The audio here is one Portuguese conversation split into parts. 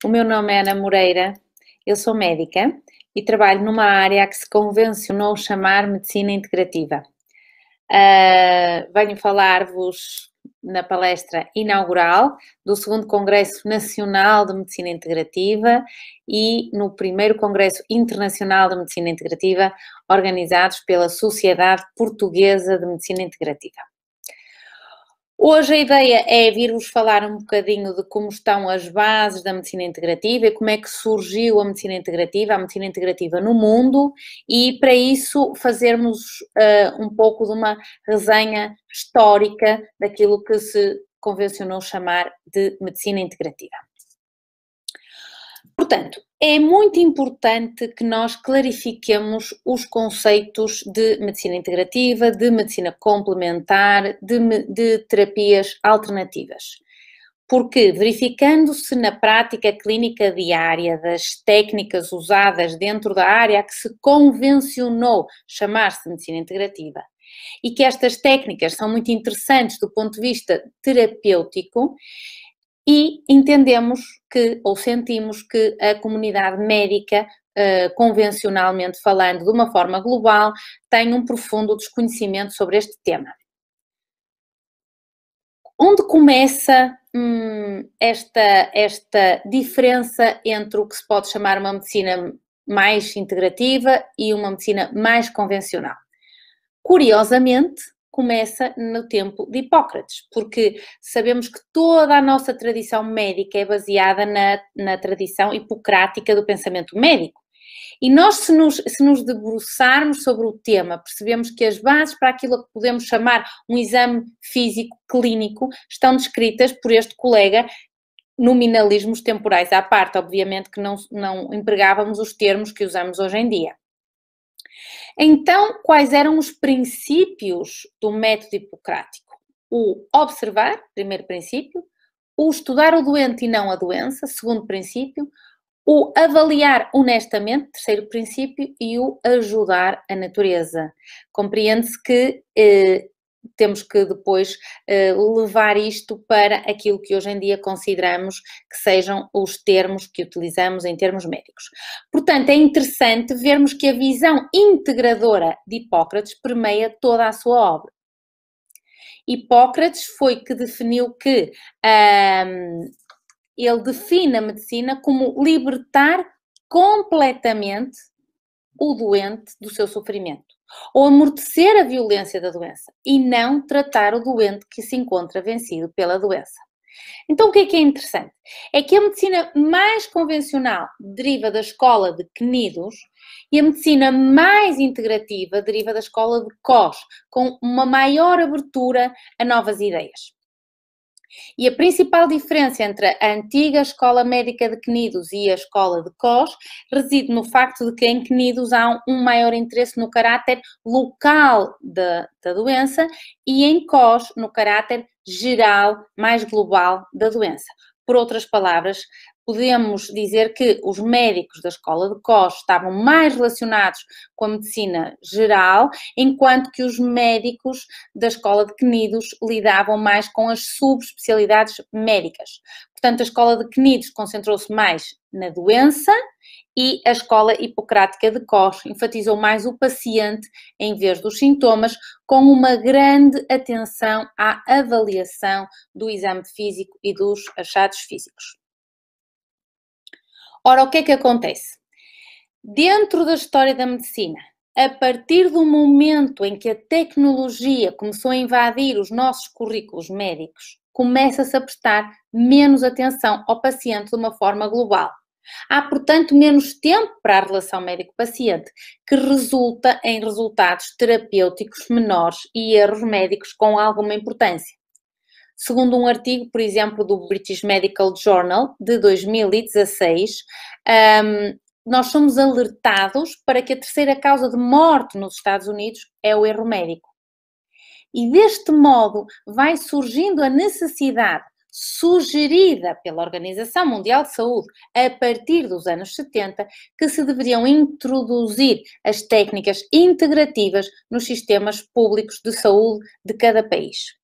O meu nome é Ana Moreira, eu sou médica e trabalho numa área que se convencionou chamar medicina integrativa. Venho falar-vos na palestra inaugural do 2º Congresso Nacional de Medicina Integrativa e no 1º Congresso Internacional de Medicina Integrativa, organizados pela Sociedade Portuguesa de Medicina Integrativa. Hoje a ideia é vir-vos falar um bocadinho de como estão as bases da medicina integrativa e como é que surgiu a medicina integrativa no mundo, e para isso fazermos um pouco de uma resenha histórica daquilo que se convencionou chamar de medicina integrativa. Portanto, é muito importante que nós clarifiquemos os conceitos de medicina integrativa, de medicina complementar, de terapias alternativas. Porque, verificando-se na prática clínica diária das técnicas usadas dentro da área que se convencionou chamar-se de medicina integrativa, e que estas técnicas são muito interessantes do ponto de vista terapêutico, e entendemos que, ou sentimos que a comunidade médica, convencionalmente falando, de uma forma global, tem um profundo desconhecimento sobre este tema. Onde começa esta diferença entre o que se pode chamar uma medicina mais integrativa e uma medicina mais convencional? Curiosamente, começa no tempo de Hipócrates, porque sabemos que toda a nossa tradição médica é baseada na tradição hipocrática do pensamento médico. E nós, se nos debruçarmos sobre o tema, percebemos que as bases para aquilo que podemos chamar um exame físico clínico estão descritas por este colega, nominalismos temporais à parte, obviamente que não empregávamos os termos que usamos hoje em dia. Então, quais eram os princípios do método hipocrático? O observar, primeiro princípio, o estudar o doente e não a doença, segundo princípio, o avaliar honestamente, terceiro princípio, e o ajudar a natureza. Compreende-se que temos que depois levar isto para aquilo que hoje em dia consideramos que sejam os termos que utilizamos em termos médicos. Portanto, é interessante vermos que a visão integradora de Hipócrates permeia toda a sua obra. Hipócrates foi que definiu que ele define a medicina como libertar completamente o doente do seu sofrimento, ou amortecer a violência da doença, e não tratar o doente que se encontra vencido pela doença. Então, o que é interessante? É que a medicina mais convencional deriva da escola de Cnidos e a medicina mais integrativa deriva da escola de Cos, com uma maior abertura a novas ideias. E a principal diferença entre a antiga escola médica de Cnidos e a escola de Cos reside no facto de que em Cnidos há um maior interesse no caráter local da doença e em Cos no caráter geral, mais global da doença. Por outras palavras, podemos dizer que os médicos da escola de Cos estavam mais relacionados com a medicina geral, enquanto que os médicos da escola de Cnidos lidavam mais com as subespecialidades médicas. Portanto, a escola de Cnidos concentrou-se mais na doença e a escola hipocrática de Cos enfatizou mais o paciente em vez dos sintomas, com uma grande atenção à avaliação do exame físico e dos achados físicos. Ora, o que é que acontece? Dentro da história da medicina, a partir do momento em que a tecnologia começou a invadir os nossos currículos médicos, começa-se a prestar menos atenção ao paciente de uma forma global. Há, portanto, menos tempo para a relação médico-paciente, que resulta em resultados terapêuticos menores e erros médicos com alguma importância. Segundo um artigo, por exemplo, do British Medical Journal, de 2016, nós somos alertados para que a terceira causa de morte nos Estados Unidos é o erro médico. E deste modo vai surgindo a necessidade sugerida pela Organização Mundial de Saúde a partir dos anos 70, que se deveriam introduzir as técnicas integrativas nos sistemas públicos de saúde de cada país.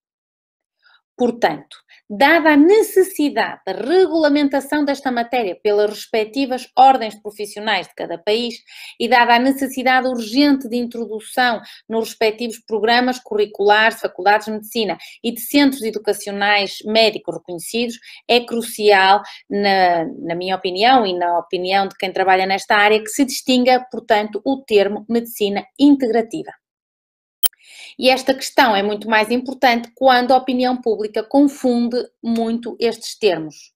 Portanto, Dada a necessidade da regulamentação desta matéria pelas respectivas ordens profissionais de cada país e dada a necessidade urgente de introdução nos respectivos programas curriculares de faculdades de medicina e de centros educacionais médicos reconhecidos, é crucial, na minha opinião e na opinião de quem trabalha nesta área, que se distinga, portanto, o termo medicina integrativa. E esta questão é muito mais importante quando a opinião pública confunde muito estes termos.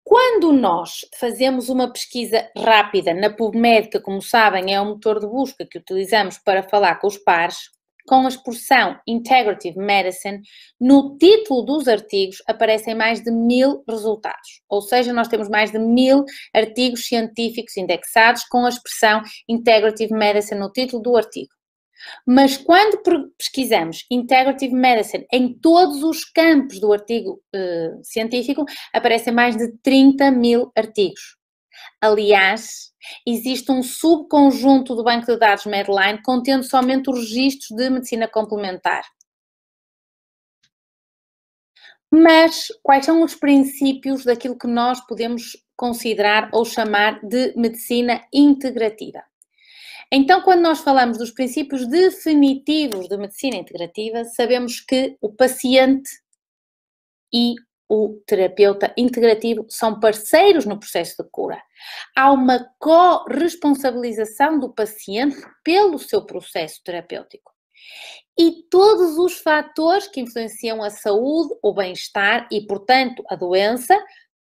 Quando nós fazemos uma pesquisa rápida na PubMed, que, como sabem, é um motor de busca que utilizamos para falar com os pares, com a expressão Integrative Medicine, no título dos artigos aparecem mais de 1000 resultados. Ou seja, nós temos mais de 1000 artigos científicos indexados com a expressão Integrative Medicine no título do artigo. Mas quando pesquisamos Integrative Medicine em todos os campos do artigo científico, aparecem mais de 30.000 artigos. Aliás, existe um subconjunto do banco de dados Medline contendo somente os registros de medicina complementar. Mas quais são os princípios daquilo que nós podemos considerar ou chamar de medicina integrativa? Então, quando nós falamos dos princípios definitivos de medicina integrativa, sabemos que o paciente e o terapeuta integrativo são parceiros no processo de cura. Há uma corresponsabilização do paciente pelo seu processo terapêutico. E todos os fatores que influenciam a saúde, o bem-estar e, portanto, a doença,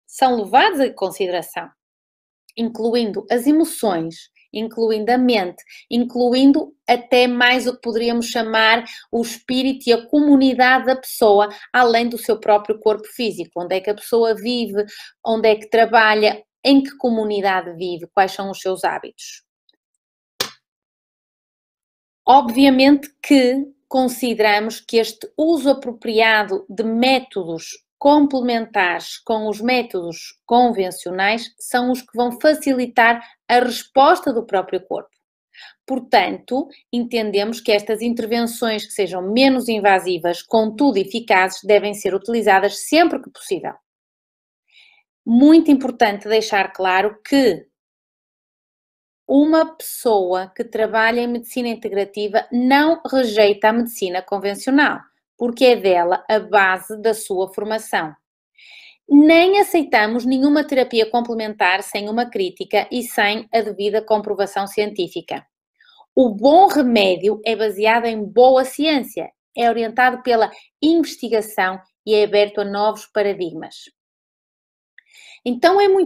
são levados em consideração, incluindo as emoções, incluindo a mente, incluindo até mais o que poderíamos chamar o espírito e a comunidade da pessoa, além do seu próprio corpo físico. Onde é que a pessoa vive, onde é que trabalha, em que comunidade vive, quais são os seus hábitos. Obviamente que consideramos que este uso apropriado de métodos complementares com os métodos convencionais são os que vão facilitar a resposta do próprio corpo. Portanto, entendemos que estas intervenções que sejam menos invasivas, contudo eficazes, devem ser utilizadas sempre que possível. Muito importante deixar claro que uma pessoa que trabalha em medicina integrativa não rejeita a medicina convencional, porque é dela a base da sua formação. Nem aceitamos nenhuma terapia complementar sem uma crítica e sem a devida comprovação científica. O bom remédio é baseado em boa ciência, é orientado pela investigação e é aberto a novos paradigmas. Então é muito